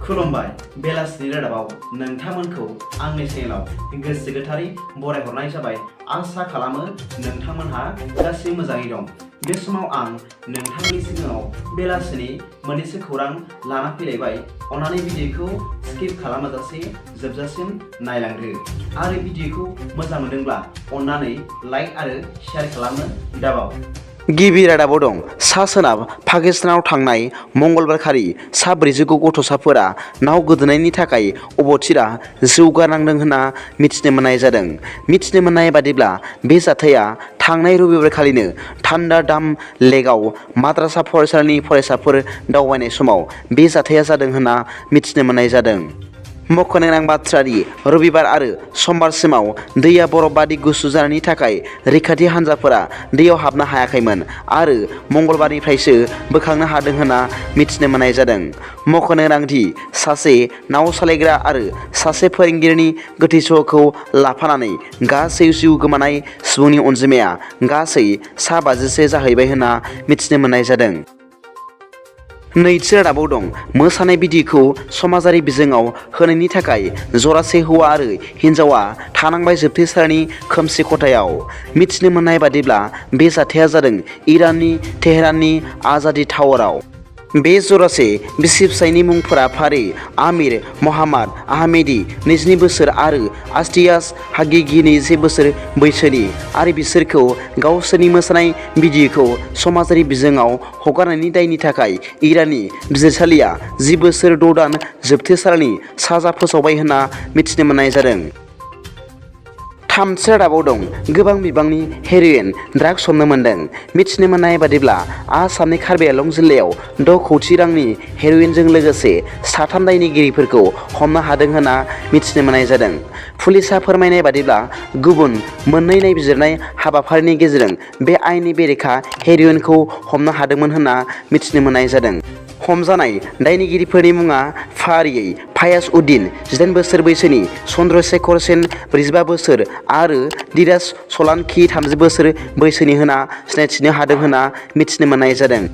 खुलुमबाय बेलासिनि रादाबाव नोंथांमोनखौ आंनि चेनेलाव गोसो गोथारै बरायहरनाय जाबाय। आसा खालामो नोंथांमोनहा गासैबो मोजाङै दं। बे समाव आं नोंथांनि सिगाङाव बेलासिनि मोननैसो खौरां लाना फैलायबाय। अन्नानै भिडिअखौ स्किप खालामाजासे जोबजासिम नायलांदो आरो भिडिअखौ मोजां मोनदोंब्ला अन्नानै लाइक आरो शेयार खालामनो दाबाव। गिबि रादाबाव दं सा सोनाब पाकिस्तानाव थांनाय मंगलबारखालि सा 49 गथ'साफोरा नाव गोदोनायनि थाखाय अबथिरा जिउ गारनांदों होनना मिथिनो मोननाय जादों। मिथिनो मोननाय बादिब्ला बे जाथाया थांनाय रबिबारखालिनो थ्राडाब लेकआव माद्रासा फरायसालिनि फरायसाफोर दावबायनाय समाव बे जाथाया जादों होनना मिथिनो मोननाय जादों। मख'नांगौ बाथ्रादि रबिबार आरो समबारसिमाव दैया बरफ बादि गुसु जानायनि थाखाय रैखाथि हान्जाफोरा दैयाव हाबनो हायाखैमोन आरो मंगलबारनिफ्रायसो बोखांनो हादों होनना मिथिनो मोननाय जादों। मख'नांगौदि सासे नाव सालायग्रा आरो सासे फोरोंगिरिनि गोथै सह'खौ लाफानानै गासै जिउ गोमानाय सुबुंनि अनजिमाया गासै सा 50 जाहैबाय होनना मिथिनो मोननाय जादों। नैथि रादाबाव दं मोसानाय भिडिअखौ समाजारि बिजोङाव होनायनि थाखाय जरासे हौवा आरो हिन्जावा थानांबाय जोबथेसालिनि खोमसि खथायाव। मिथिनो मोननाय बादिब्ला बे जाथाया जादों इराननि तेहराननि आजादी टावाराव। बे जरासे बिसि फिसायनि मुंफोरा फारि आमिर मोहम्मद आहमेदी 22 बोसोर आरो आतियास हागिगी 21 बोसोर बैसोनि आरो बिसोरखौ गावसोरनि मोसानाय भिडिअखौ समाजारि बिजोङाव हगारनायनि दायनि थाखाय इराननि बिजिरसालिया 10 बोसोर 6 दान जोबथेसालिनि साजा फोसावबाय होनना मिथिनो मोननाय जादों। थामथि रादाबाव दं गोबां बिबांनि हेर'इन ड्राग्स हमनो मोनदों। मिथिनो मोननाय बादिब्ला आसामनि कार्बि आंलं जिल्लायाव 6 कौटि रांनि हेर'इनजों लोगोसे 3 दायनिगिरिफोरखौ हमनो हादों होनना मिथिनो मोननाय जादों। पुलिसआ फोरमायनाय बादिब्ला गुबुन 2 नायबिजिरनाय हाबाफारिनि गेजेरजों बे आयेननि बेरेखा हेर'इनखौ हमनो हादोंमोन होनना मिथिनो मोननाय जादों। हमजानाय दायनिगिरिफोरनि मुङा फारियै फायाज उद्दिन 18 बोसोर बैसोनि, चन्द्रशेखर सेन 45 बोसोर आरो धीराज सलानखि 30 बोसोर बैसोनि होनना सिनायथिनो हादों होनना मिथिनो मोननाय जादों।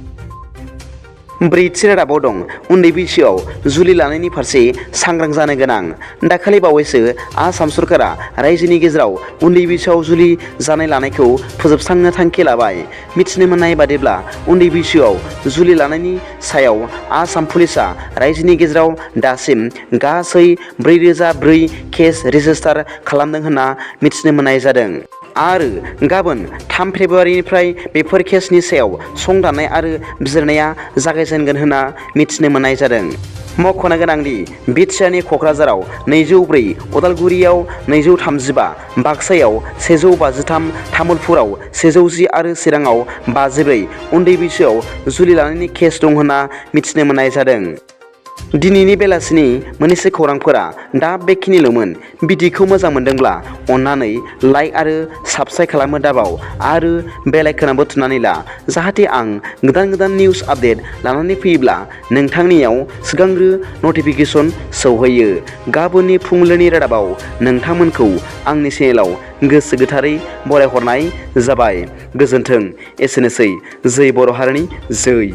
ब्रैथि रादाबाव दं उन्दै बैसोआव जुलि लानायनि फारसे सांग्रां जानो गोनां। दाखालि बावैसो आसाम सरकारा रायजोनि गेजेराव उन्दै बैसोआव जुलि जानाय लानायखौ फोजोबस्रांनो थांखि लाबाय। मिथिनो मोननाय बादिब्ला उन्दै बैसोआव जुलि लानायनि सायाव आसाम पुलिसआ रायजोनि गेजेराव दासिम गासै 4004 केस रेजिस्टार खालामदों होनना मिथिनो मोननाय जादों आरो गाबोन 3 फेब्रुआरिनिफ्राय बेफोर केसनि सायाव संदाननाय आरो बिजिरनाया जागायजेनगोन होनना मिथिनो मोननाय जादों। मख'नो गोनांदि बिटिआरनि क'क्राझाराव 204, उदालगुरियाव 235, बाक्सायाव 153, तामुलपुराव 110 आरो चिराङाव 54 उन्दै बैसोआव जुलि लानायनि केस दं होनना मिथिनो मोननाय जादों। दिनैनि बेलासिनि मोननैसो खौरांफोरा दा बेखिनिल'मोन। भिडिअखौ मोजां मोनदोंब्ला अन्नानै लाइक आरो साबस्क्राइब खालामनो दाबाव आरो बेल आइकनआवबो थुनानै ला जाहाथे आं गोदान निउस आपडेट लानानै फैयोब्ला नोंथांनियाव सिगांग्रो नटिफिकेसन सौहैयो। गाबोननि फुंबिलिनि रादाबाव नोंथांमोनखौ आंनि चेनेलाव गोसो गोथारै बरायहरनाय जाबाय। गोजोन्थों। एसेनोसै। जै बर' हारिनि जै।